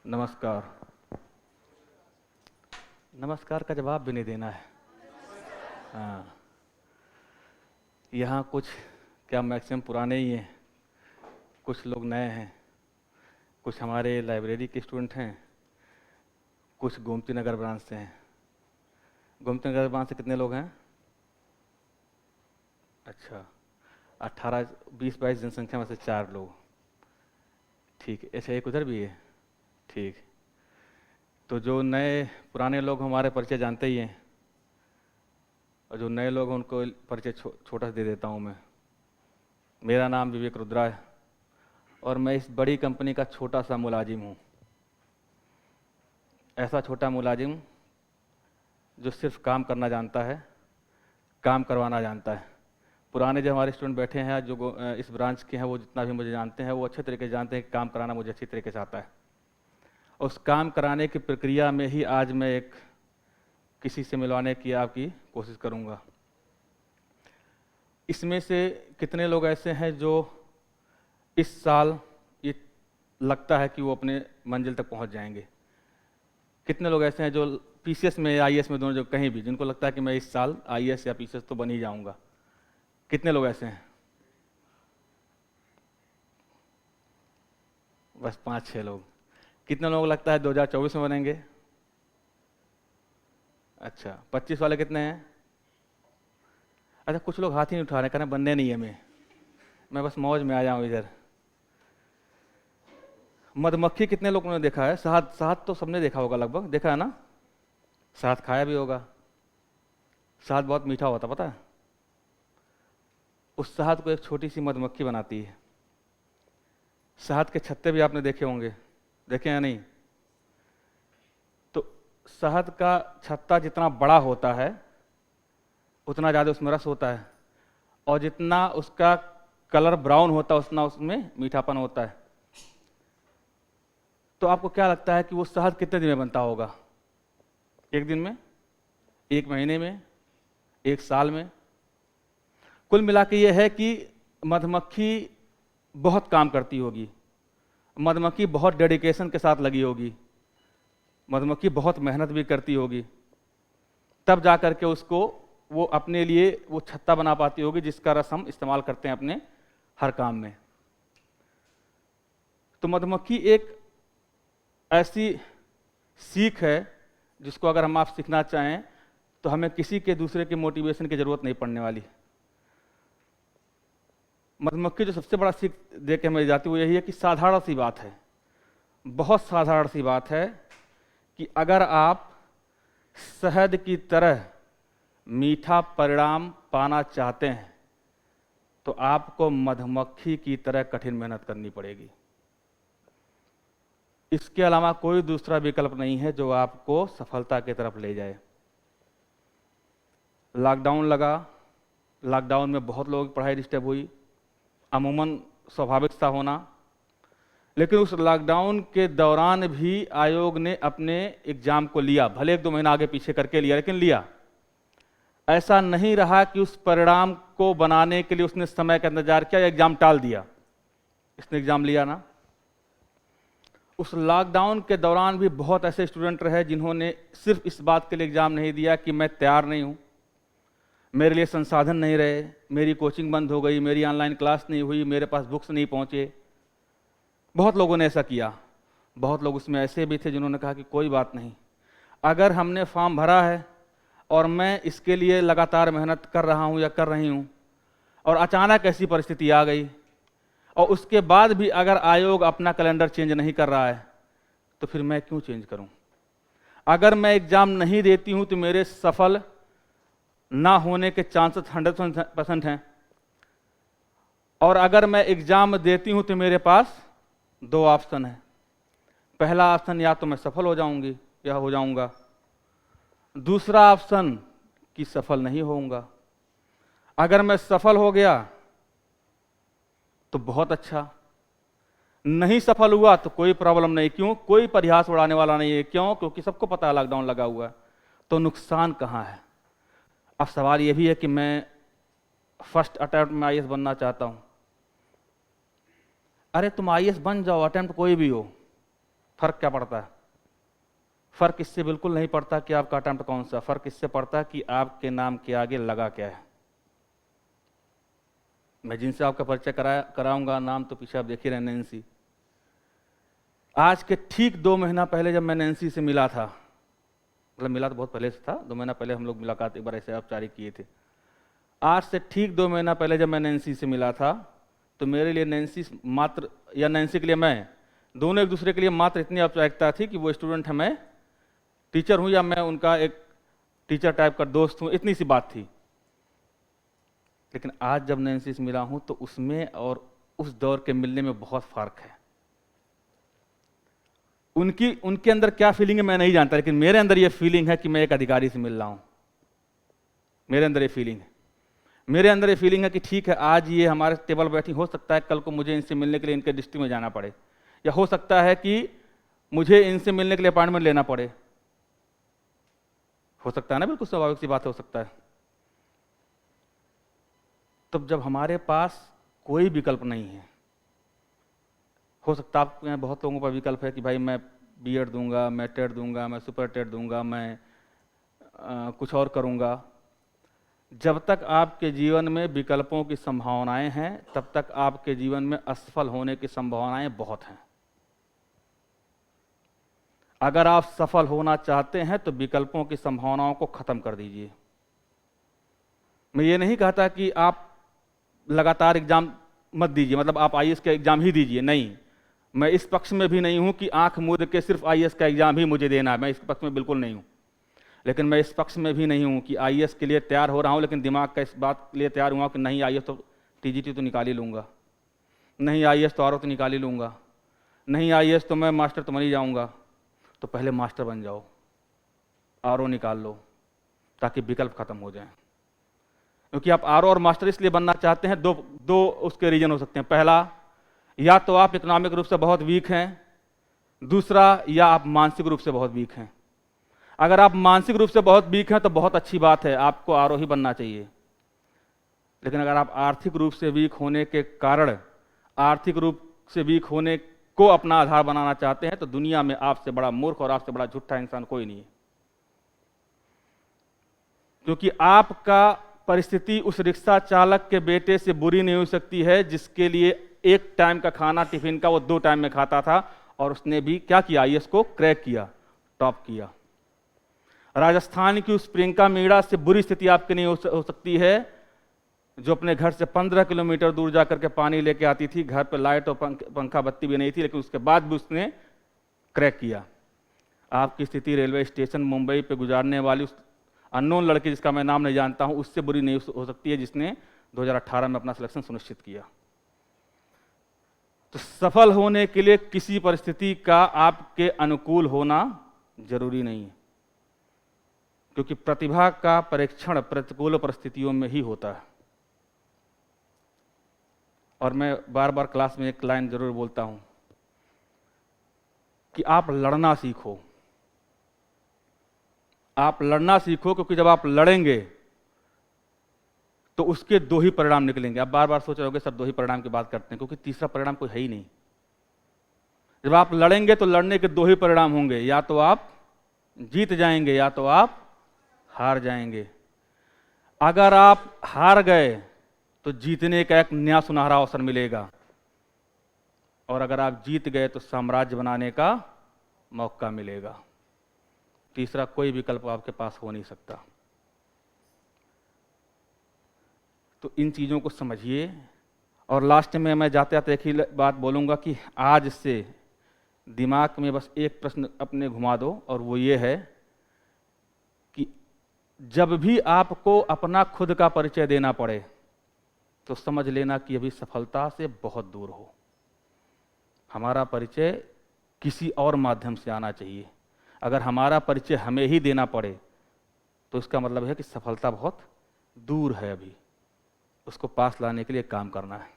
नमस्कार। नमस्कार का जवाब भी नहीं देना है। हाँ, यहाँ कुछ क्या मैक्सिमम पुराने ही हैं, कुछ लोग नए हैं, कुछ हमारे लाइब्रेरी के स्टूडेंट हैं, कुछ गोमती नगर ब्रांच से हैं। गोमती नगर ब्रांच से कितने लोग हैं? अच्छा, 18 20 22 जनसंख्या में से 4 लोग। ठीक है। अच्छा, एक उधर भी है। ठीक। तो जो नए पुराने लोग हमारे परिचय जानते ही हैं, और जो नए लोग हैं उनको परिचय छोटा सा दे देता हूँ मैं। मेरा नाम विवेक रुद्रा है और मैं इस बड़ी कंपनी का छोटा सा मुलाजिम हूँ। ऐसा छोटा मुलाजिम जो सिर्फ काम करना जानता है, काम करवाना जानता है। पुराने जो हमारे स्टूडेंट बैठे हैं जो इस ब्रांच के हैं, वो जितना भी मुझे जानते हैं वो अच्छे तरीके से जानते हैं कि काम कराना मुझे अच्छी तरीके से आता है। उस काम कराने की प्रक्रिया में ही आज मैं एक किसी से मिलवाने की आपकी कोशिश करूँगा। इसमें से कितने लोग ऐसे हैं जो इस साल ये लगता है कि वो अपने मंजिल तक पहुंच जाएंगे? कितने लोग ऐसे हैं जो पीसीएस में या आईएएस में, दोनों जो कहीं भी, जिनको लगता है कि मैं इस साल आईएएस या पीसीएस तो बन ही जाऊंगा? कितने लोग ऐसे हैं? बस 5-6 लोग। कितने लोगों को लगता है 2024 में बनेंगे? अच्छा, 25 वाले कितने हैं? अच्छा, कुछ लोग हाथ ही नहीं उठा रहे, कह रहे हैं बनने नहीं है। मैं बस मौज में आया हूँ इधर। मधुमक्खी कितने लोगों ने देखा है? शहद, शहद तो सबने देखा होगा, लगभग देखा है ना? शहद खाया भी होगा। शहद बहुत मीठा होता, पता है? उस शहद को एक छोटी सी मधुमक्खी बनाती है। शहद के छत्ते भी आपने देखे होंगे, देखे या नहीं? तो शहद का छत्ता जितना बड़ा होता है उतना ज़्यादा उसमें रस होता है, और जितना उसका कलर ब्राउन होता है उतना उसमें मीठापन होता है। तो आपको क्या लगता है कि वो शहद कितने दिन में बनता होगा? 1 दिन में, 1 महीने में, 1 साल में? कुल मिला के ये है कि मधुमक्खी बहुत काम करती होगी, मधुमक्खी बहुत डेडिकेशन के साथ लगी होगी, मधुमक्खी बहुत मेहनत भी करती होगी, तब जा कर के उसको वो अपने लिए वो छत्ता बना पाती होगी जिसका रस हम इस्तेमाल करते हैं अपने हर काम में। तो मधुमक्खी एक ऐसी सीख है जिसको अगर हम आप सीखना चाहें तो हमें किसी के दूसरे के मोटिवेशन की जरूरत नहीं पड़ने वाली। मधुमक्खी जो सबसे बड़ा सीख दे के हमें जाती है वो यही है कि साधारण सी बात है, बहुत साधारण सी बात है कि अगर आप शहद की तरह मीठा परिणाम पाना चाहते हैं तो आपको मधुमक्खी की तरह कठिन मेहनत करनी पड़ेगी। इसके अलावा कोई दूसरा विकल्प नहीं है जो आपको सफलता की तरफ ले जाए। लॉकडाउन लगा, लॉकडाउन में बहुत लोगों की पढ़ाई डिस्टर्ब हुई, अमूमन स्वाभाविक सा होना। लेकिन उस लॉकडाउन के दौरान भी आयोग ने अपने एग्जाम को लिया, भले 1-2 महीना आगे पीछे करके लिया, लेकिन लिया। ऐसा नहीं रहा कि उस परिणाम को बनाने के लिए उसने समय का इंतजार किया या एग्जाम टाल दिया। इसने एग्जाम लिया ना। उस लॉकडाउन के दौरान भी बहुत ऐसे स्टूडेंट रहे जिन्होंने सिर्फ इस बात के लिए एग्जाम नहीं दिया कि मैं तैयार नहीं हूं, मेरे लिए संसाधन नहीं रहे, मेरी कोचिंग बंद हो गई, मेरी ऑनलाइन क्लास नहीं हुई, मेरे पास बुक्स नहीं पहुंचे। बहुत लोगों ने ऐसा किया। बहुत लोग उसमें ऐसे भी थे जिन्होंने कहा कि कोई बात नहीं, अगर हमने फॉर्म भरा है और मैं इसके लिए लगातार मेहनत कर रहा हूं या कर रही हूं और अचानक ऐसी परिस्थिति आ गई और उसके बाद भी अगर आयोग अपना कैलेंडर चेंज नहीं कर रहा है तो फिर मैं क्यों चेंज करूं? अगर मैं एग्जाम नहीं देती हूं तो मेरे सफल ना होने के चांसेस 100% हैं, और अगर मैं एग्जाम देती हूं तो मेरे पास 2 ऑप्शन हैं। पहला ऑप्शन, या तो मैं सफल हो जाऊंगी या हो जाऊंगा। दूसरा ऑप्शन कि सफल नहीं होऊंगा। अगर मैं सफल हो गया तो बहुत अच्छा, नहीं सफल हुआ तो कोई प्रॉब्लम नहीं। क्यों? कोई परिहास उड़ाने वाला नहीं है। क्यों? क्योंकि सबको पता है लॉकडाउन लगा हुआ है। तो नुकसान कहाँ है? अब सवाल यह भी है कि मैं फर्स्ट अटेम्प्ट में आईएएस बनना चाहता हूं। अरे तुम आईएएस बन जाओ, अटेम्प्ट कोई भी हो, फर्क क्या पड़ता है? फर्क इससे बिल्कुल नहीं पड़ता कि आपका अटेम्प्ट कौन सा, फर्क इससे पड़ता है कि आपके नाम के आगे लगा क्या है। मैं जिनसे आपका परिचय कराऊंगा नाम तो पीछे आप देख ही रहे, नैन्सी। आज के ठीक 2 महीना पहले जब मैं नैन्सी से मिला था, मतलब मिला तो बहुत पहले से था, 2 महीना पहले हम लोग मुलाकात एक बार ऐसे औपचारिक किए थे। आज से ठीक 2 महीना पहले जब मैं नैन्सी से मिला था, तो मेरे लिए नैन्सी मात्र, या नैन्सी के लिए मैं, दोनों एक दूसरे के लिए मात्र इतनी औपचारिकता थी कि वो स्टूडेंट है, मैं टीचर हूँ, या मैं उनका एक टीचर टाइप का दोस्त हूँ, इतनी सी बात थी। लेकिन आज जब नैन्सी से मिला हूँ तो उसमें और उस दौर के मिलने में बहुत फर्क है। उनके अंदर क्या फीलिंग है मैं नहीं जानता, लेकिन मेरे अंदर ये फीलिंग है कि मैं एक अधिकारी से मिल रहा हूँ। मेरे अंदर ये फीलिंग है, मेरे अंदर ये फीलिंग है कि ठीक है, आज ये हमारे टेबल बैठी, हो सकता है कल को मुझे इनसे मिलने के लिए इनके डिस्ट्रिक्ट में जाना पड़े, या हो सकता है कि मुझे इनसे मिलने के लिए अपॉइंटमेंट लेना पड़े। हो सकता है ना, बिल्कुल स्वाभाविक सी बात हो सकता है। तब जब हमारे पास कोई विकल्प नहीं है, हो सकता है आपके यहाँ बहुत लोगों का विकल्प है कि भाई मैं बीएड दूंगा, मैं टेट दूंगा, मैं सुपर टेट दूंगा, मैं कुछ और करूंगा। जब तक आपके जीवन में विकल्पों की संभावनाएं हैं, तब तक आपके जीवन में असफल होने की संभावनाएं बहुत हैं। अगर आप सफल होना चाहते हैं तो विकल्पों की संभावनाओं को खत्म कर दीजिए। मैं ये नहीं कहता कि आप लगातार एग्जाम मत दीजिए, मतलब आप आईएएस का एग्जाम ही दीजिए, नहीं। मैं इस पक्ष में भी नहीं हूं कि आंख मूंद के सिर्फ आईएएस का एग्जाम ही मुझे देना है, मैं इस पक्ष में बिल्कुल नहीं हूं। लेकिन मैं इस पक्ष में भी नहीं हूं कि आईएएस के लिए तैयार हो रहा हूं, लेकिन दिमाग का इस बात के लिए तैयार हुआ कि नहीं आईएएस तो टीजीटी तो निकाल ही लूंगा, नहीं आईएएस तो आरओ तो निकाल ही लूंगा, नहीं आईएएस तो मैं मास्टर तो बन ही जाऊंगा। तो पहले मास्टर बन जाओ, आरओ निकाल लो, ताकि विकल्प खत्म हो जाए। क्योंकि आप आरओ और मास्टर इसलिए बनना चाहते हैं, दो उसके रीजन हो सकते हैं। पहला, या तो आप इकोनॉमिक रूप से बहुत वीक हैं, दूसरा, या आप मानसिक रूप से बहुत वीक हैं। अगर आप मानसिक रूप से बहुत वीक हैं तो बहुत अच्छी बात है, आपको आरओ ही बनना चाहिए। लेकिन अगर आप आर्थिक रूप से वीक होने के कारण, आर्थिक रूप से वीक होने को अपना आधार बनाना चाहते हैं, तो दुनिया में आपसे बड़ा मूर्ख और आपसे बड़ा झूठा इंसान कोई नहीं है। क्योंकि आपका परिस्थिति उस रिक्शा चालक के बेटे से बुरी नहीं हो सकती है, जिसके लिए एक टाइम का खाना टिफिन का वो 2 टाइम में खाता था, और उसने भी क्या किया, आईएएस को क्रैक किया, टॉप किया। राजस्थान की उस प्रियंका मीणा से बुरी स्थिति आपकी नहीं हो सकती है, जो अपने घर से 15 किलोमीटर दूर जाकर के पानी लेके आती थी। घर पे लाइट और पंखा बत्ती भी नहीं थी, लेकिन उसके बाद भी उसने क्रैक किया। आपकी स्थिति रेलवे स्टेशन मुंबई पे गुजारने वाली उस अननोन लड़के, जिसका मैं नाम नहीं जानता हूं, उससे बुरी नहीं हो सकती है, जिसने 2018 में अपना सिलेक्शन सुनिश्चित किया। तो सफल होने के लिए किसी परिस्थिति का आपके अनुकूल होना जरूरी नहीं है, क्योंकि प्रतिभा का परीक्षण प्रतिकूल परिस्थितियों में ही होता है। और मैं बार बार क्लास में एक लाइन जरूर बोलता हूं कि आप लड़ना सीखो, आप लड़ना सीखो, क्योंकि जब आप लड़ेंगे तो उसके 2 ही परिणाम निकलेंगे। आप बार बार सोच रहे होंगे सर 2 ही परिणाम की बात करते हैं, क्योंकि तीसरा परिणाम कोई है ही नहीं। जब आप लड़ेंगे तो लड़ने के 2 ही परिणाम होंगे, या तो आप जीत जाएंगे या तो आप हार जाएंगे। अगर आप हार गए तो जीतने का एक नया सुनहरा अवसर मिलेगा, और अगर आप जीत गए तो साम्राज्य बनाने का मौका मिलेगा। तीसरा कोई विकल्प आपके पास हो नहीं सकता। तो इन चीज़ों को समझिए। और लास्ट में मैं जाते जाते एक ही बात बोलूँगा कि आज से दिमाग में बस एक प्रश्न अपने घुमा दो, और वो ये है कि जब भी आपको अपना खुद का परिचय देना पड़े तो समझ लेना कि अभी सफलता से बहुत दूर हो। हमारा परिचय किसी और माध्यम से आना चाहिए। अगर हमारा परिचय हमें ही देना पड़े तो इसका मतलब है कि सफलता बहुत दूर है, अभी उसको पास लाने के लिए काम करना है।